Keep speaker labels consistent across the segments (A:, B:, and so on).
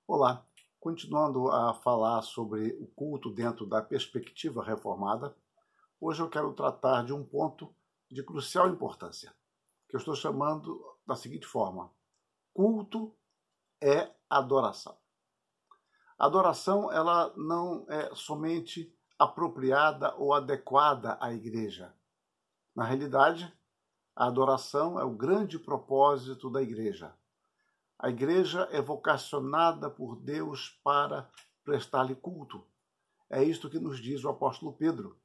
A: Olá, continuando a falar sobre o culto dentro da perspectiva reformada, hoje eu quero tratar de um ponto de crucial importância, que eu estou chamando da seguinte forma: culto é adoração. Adoração, ela não é somente apropriada ou adequada à igreja. Na realidade, a adoração é o grande propósito da igreja. A igreja é vocacionada por Deus para prestar-lhe culto. É isto que nos diz o apóstolo Pedro.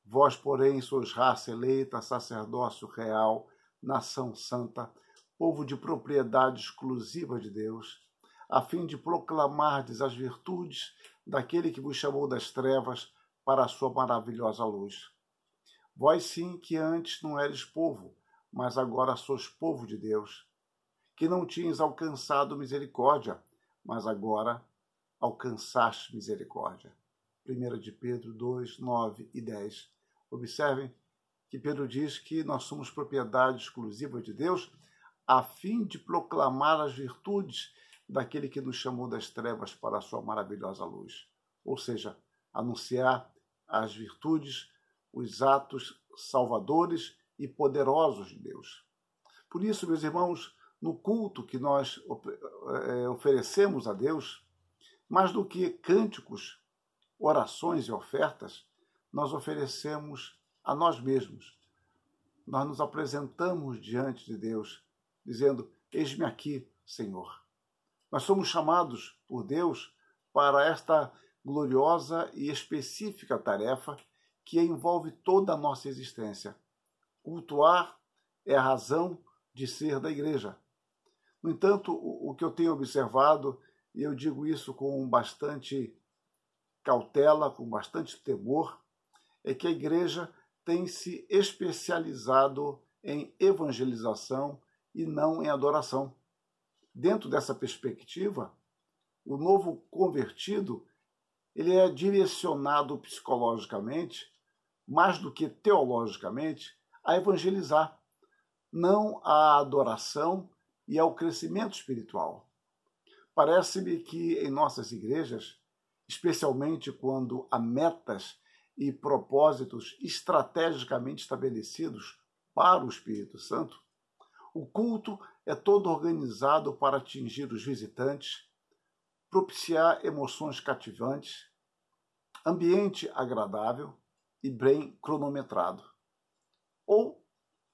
A: Vós, porém, sois raça eleita, sacerdócio real, nação santa, povo de propriedade exclusiva de Deus, a fim de proclamardes as virtudes daquele que vos chamou das trevas para a sua maravilhosa luz. Vós sim que antes não eres povo, mas agora sois povo de Deus, que não tinhas alcançado misericórdia, mas agora alcançaste misericórdia. 1 de Pedro 2, 9 e 10. Observem que Pedro diz que nós somos propriedade exclusiva de Deus a fim de proclamar as virtudes daquele que nos chamou das trevas para a sua maravilhosa luz. Ou seja, anunciar as virtudes, os atos salvadores e poderosos de Deus. Por isso, meus irmãos, no culto que nós oferecemos a Deus, mais do que cânticos, orações e ofertas, nós oferecemos a nós mesmos. Nós nos apresentamos diante de Deus, dizendo: eis-me aqui, Senhor. Nós somos chamados por Deus para esta gloriosa e específica tarefa que envolve toda a nossa existência. Cultuar é a razão de ser da igreja. No entanto, o que eu tenho observado, e eu digo isso com bastante cautela, com bastante temor, é que a igreja tem se especializado em evangelização e não em adoração. Dentro dessa perspectiva, o novo convertido ele é direcionado psicologicamente, mais do que teologicamente, a evangelizar, não à adoração e ao crescimento espiritual. Parece-me que em nossas igrejas, especialmente quando há metas e propósitos estrategicamente estabelecidos para o Espírito Santo, o culto é todo organizado para atingir os visitantes, propiciar emoções cativantes, ambiente agradável e bem cronometrado. Ou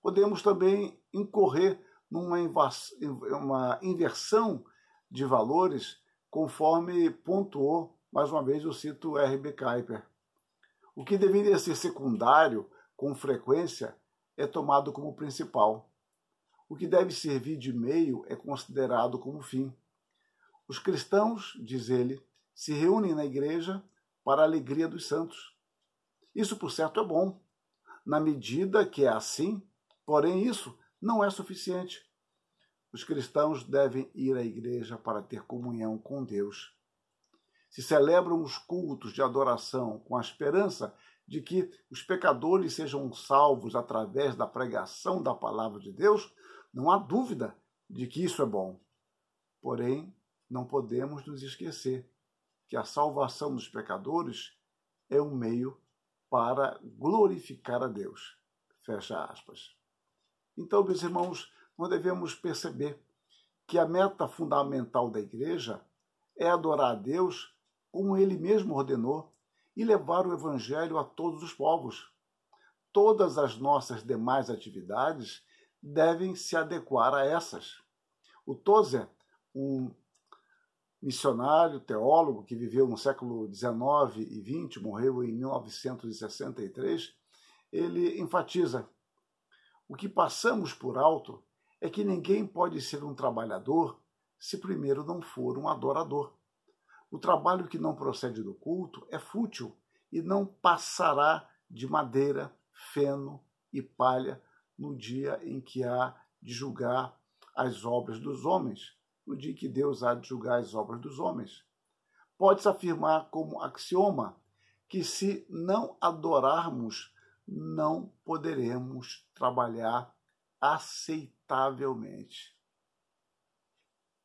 A: podemos também incorrer numa inversão de valores, conforme pontuou, mais uma vez eu cito R.B. Kuiper. O que deveria ser secundário, com frequência, é tomado como principal. O que deve servir de meio é considerado como fim. Os cristãos, diz ele, se reúnem na igreja para a alegria dos santos. Isso, por certo, é bom, na medida que é assim, porém isso não é suficiente. Os cristãos devem ir à igreja para ter comunhão com Deus. Se celebram os cultos de adoração com a esperança de que os pecadores sejam salvos através da pregação da palavra de Deus, não há dúvida de que isso é bom. Porém, não podemos nos esquecer que a salvação dos pecadores é um meio para glorificar a Deus. Fecha aspas. Então, meus irmãos, nós devemos perceber que a meta fundamental da igreja é adorar a Deus como ele mesmo ordenou e levar o evangelho a todos os povos. Todas as nossas demais atividades devem se adequar a essas. O Tozer, um missionário, teólogo que viveu no século XIX e XX, morreu em 1963, ele enfatiza: o que passamos por alto é que ninguém pode ser um trabalhador se primeiro não for um adorador. O trabalho que não procede do culto é fútil e não passará de madeira, feno e palha no dia em que há de julgar as obras dos homens, no dia em que Deus há de julgar as obras dos homens. Pode-se afirmar como axioma que se não adorarmos, não poderemos trabalhar aceitavelmente.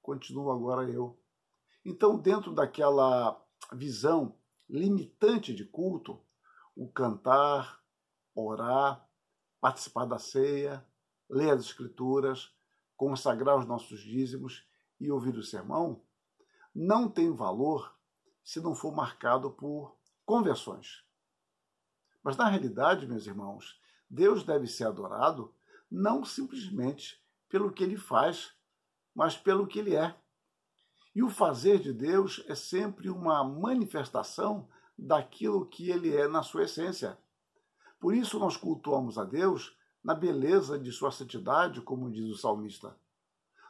A: Continuo agora eu. Então, dentro daquela visão limitante de culto, o cantar, orar, participar da ceia, ler as Escrituras, consagrar os nossos dízimos e ouvir o sermão, não tem valor se não for marcado por conversões. Mas, na realidade, meus irmãos, Deus deve ser adorado não simplesmente pelo que Ele faz, mas pelo que Ele é. E o fazer de Deus é sempre uma manifestação daquilo que Ele é na sua essência. Por isso nós cultuamos a Deus na beleza de sua santidade, como diz o salmista.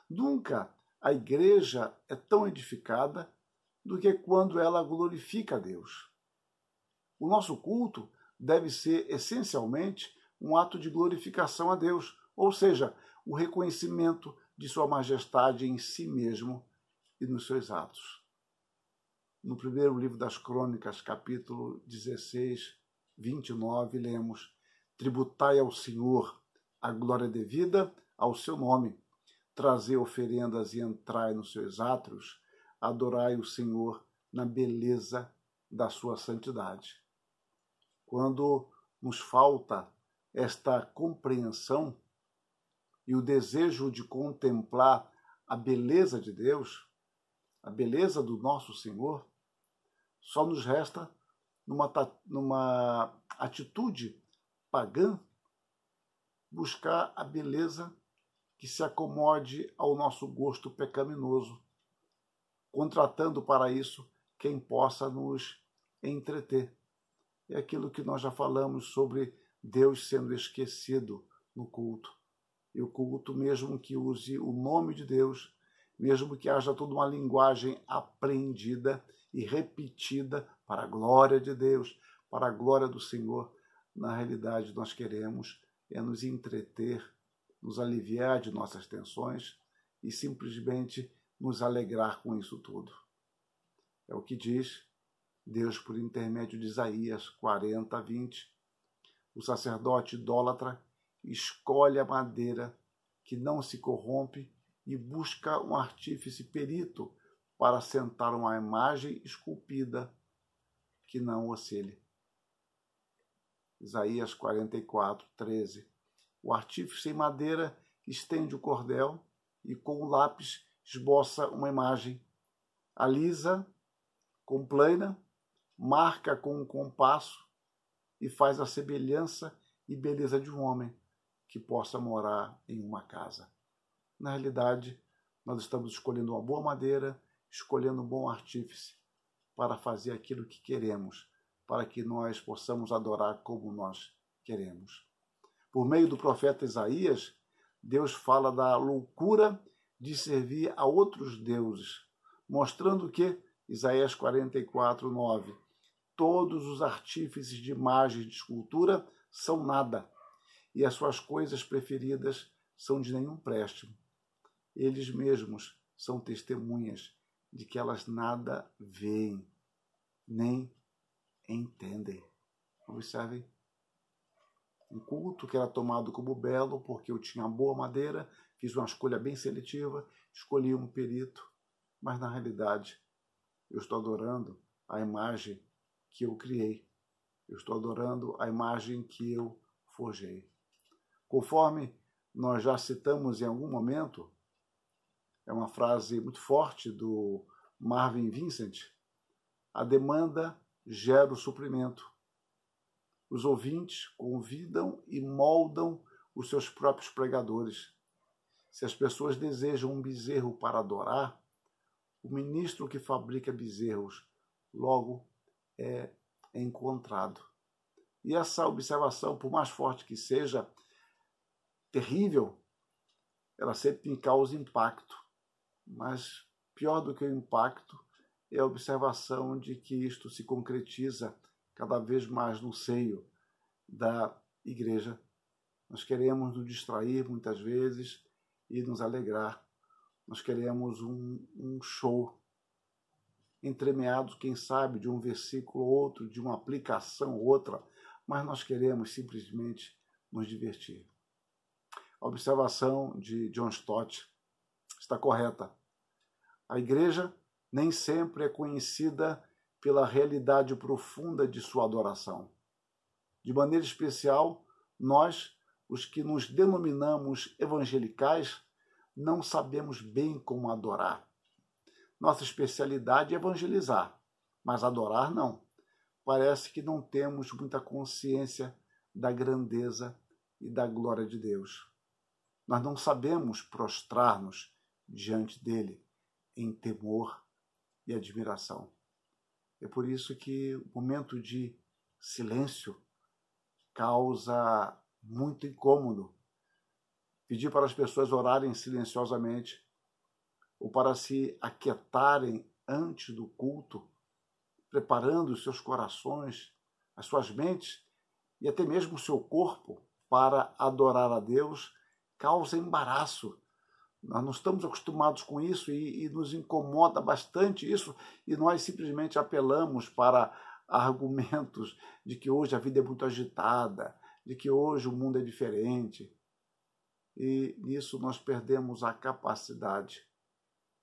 A: Nunca a igreja é tão edificada do que quando ela glorifica a Deus. O nosso culto deve ser essencialmente um ato de glorificação a Deus, ou seja, o reconhecimento de sua majestade em si mesmo e nos seus atos. No primeiro livro das Crônicas, capítulo 16, 29, lemos: tributai ao Senhor a glória devida ao seu nome, trazei oferendas e entrai nos seus átrios, adorai o Senhor na beleza da sua santidade. Quando nos falta esta compreensão e o desejo de contemplar a beleza de Deus, a beleza do nosso Senhor, só nos resta, numa atitude pagã, buscar a beleza que se acomode ao nosso gosto pecaminoso, contratando para isso quem possa nos entreter. É aquilo que nós já falamos sobre Deus sendo esquecido no culto. E o culto, mesmo que use o nome de Deus, mesmo que haja toda uma linguagem aprendida e repetida para a glória de Deus, para a glória do Senhor, na realidade nós queremos nos entreter, nos aliviar de nossas tensões e simplesmente nos alegrar com isso tudo. É o que diz Deus por intermédio de Isaías 40, 20. O sacerdote idólatra escolhe a madeira que não se corrompe e busca um artífice perito para assentar uma imagem esculpida que não oscile. Isaías 44, 13. O artífice em madeira estende o cordel e com o lápis esboça uma imagem. Alisa com plana, marca com um compasso e faz a semelhança e beleza de um homem que possa morar em uma casa. Na realidade, nós estamos escolhendo uma boa madeira, escolhendo um bom artífice para fazer aquilo que queremos, para que nós possamos adorar como nós queremos. Por meio do profeta Isaías, Deus fala da loucura de servir a outros deuses, mostrando que, Isaías 44, 9, todos os artífices de imagens de escultura são nada, e as suas coisas preferidas são de nenhum préstimo. Eles mesmos são testemunhas de que elas nada veem, nem entendem. Observem. Um culto que era tomado como belo porque eu tinha boa madeira, fiz uma escolha bem seletiva, escolhi um perito, mas na realidade eu estou adorando a imagem que eu criei. Eu estou adorando a imagem que eu forjei. Conforme nós já citamos em algum momento, é uma frase muito forte do Marvin Vincent, a demanda gera o suprimento. Os ouvintes convidam e moldam os seus próprios pregadores. Se as pessoas desejam um bezerro para adorar, o ministro que fabrica bezerros logo é encontrado. E essa observação, por mais forte que seja, terrível, ela sempre me causa impacto. Mas pior do que o impacto é a observação de que isto se concretiza cada vez mais no seio da igreja. Nós queremos nos distrair muitas vezes e nos alegrar. Nós queremos um show entremeado, quem sabe, de um versículo ou outro, de uma aplicação ou outra, mas nós queremos simplesmente nos divertir. A observação de John Stott está correta. A igreja nem sempre é conhecida pela realidade profunda de sua adoração. De maneira especial, nós, os que nos denominamos evangelicais, não sabemos bem como adorar. Nossa especialidade é evangelizar, mas adorar não. Parece que não temos muita consciência da grandeza e da glória de Deus. Nós não sabemos prostrar-nos diante dele em temor e admiração. É por isso que o momento de silêncio causa muito incômodo. Pedir para as pessoas orarem silenciosamente ou para se aquietarem antes do culto, preparando os seus corações, as suas mentes e até mesmo o seu corpo para adorar a Deus, causa embaraço. Nós não estamos acostumados com isso e nos incomoda bastante isso, e nós simplesmente apelamos para argumentos de que hoje a vida é muito agitada, de que hoje o mundo é diferente. E nisso nós perdemos a capacidade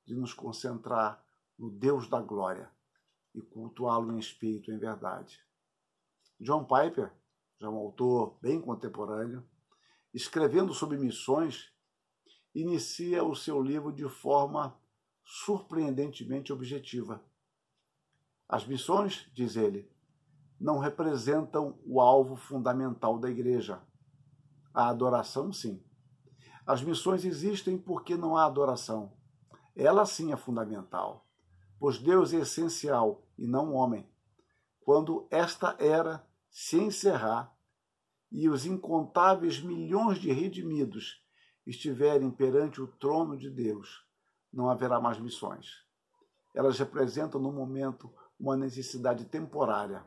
A: de nos concentrar no Deus da glória e cultuá-lo em espírito e em verdade. John Piper, já um autor bem contemporâneo, escrevendo sobre missões, inicia o seu livro de forma surpreendentemente objetiva. As missões, diz ele, não representam o alvo fundamental da igreja. A adoração, sim. As missões existem porque não há adoração. Ela sim é fundamental, pois Deus é essencial e não o homem. Quando esta era se encerrar e os incontáveis milhões de redimidos estiverem perante o trono de Deus, não haverá mais missões. Elas representam no momento uma necessidade temporária,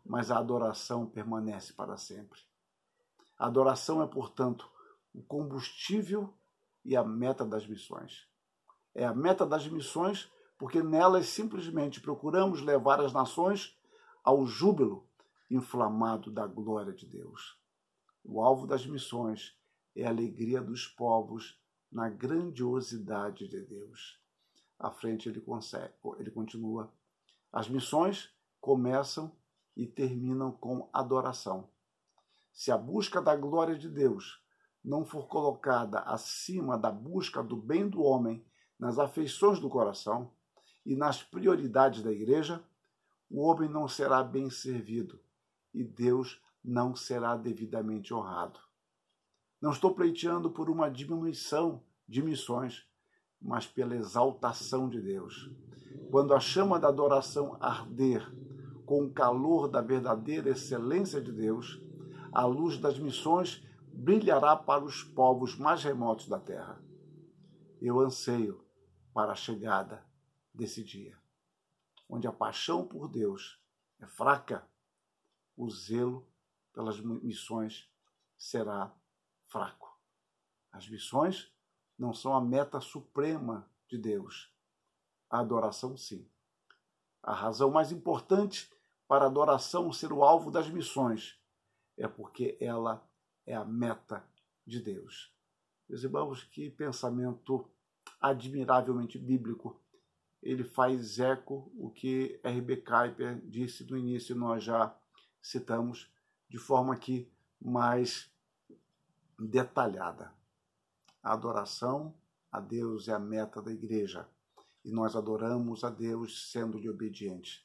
A: mas a adoração permanece para sempre. A adoração é, portanto, o combustível e a meta das missões. É a meta das missões porque nelas simplesmente procuramos levar as nações ao júbilo inflamado da glória de Deus. O alvo das missões é a alegria dos povos na grandiosidade de Deus. À frente ele continua. As missões começam e terminam com adoração. Se a busca da glória de Deus não for colocada acima da busca do bem do homem nas afeições do coração e nas prioridades da igreja, o homem não será bem servido e Deus não será devidamente honrado. Não estou pleiteando por uma diminuição de missões, mas pela exaltação de Deus. Quando a chama da adoração arder com o calor da verdadeira excelência de Deus, a luz das missões brilhará para os povos mais remotos da terra. Eu anseio para a chegada desse dia, onde a paixão por Deus é fraca, o zelo pelas missões será fraco. As missões não são a meta suprema de Deus. A adoração, sim. A razão mais importante para a adoração ser o alvo das missões é porque ela é a meta de Deus. Meus irmãos, que pensamento admiravelmente bíblico. Ele faz eco o que R.B. Kuiper disse no início, nós já citamos de forma aqui mais detalhada. A adoração a Deus é a meta da igreja e nós adoramos a Deus sendo-lhe obedientes.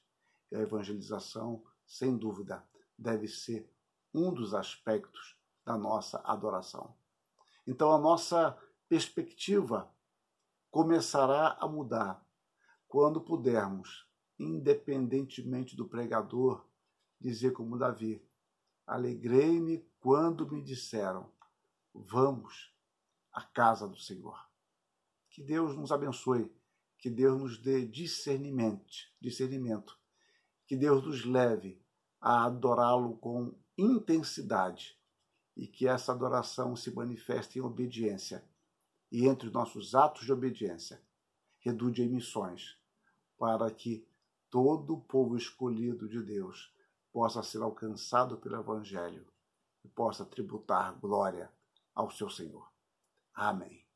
A: E a evangelização, sem dúvida, deve ser um dos aspectos da nossa adoração. Então a nossa perspectiva começará a mudar quando pudermos, independentemente do pregador, dizer como Davi: alegrei-me quando me disseram, vamos à casa do Senhor. Que Deus nos abençoe, que Deus nos dê discernimento, que Deus nos leve a adorá-lo com intensidade e que essa adoração se manifeste em obediência e entre os nossos atos de obediência redunde em missões para que todo o povo escolhido de Deus possa ser alcançado pelo Evangelho e possa tributar glória ao seu Senhor. Amém.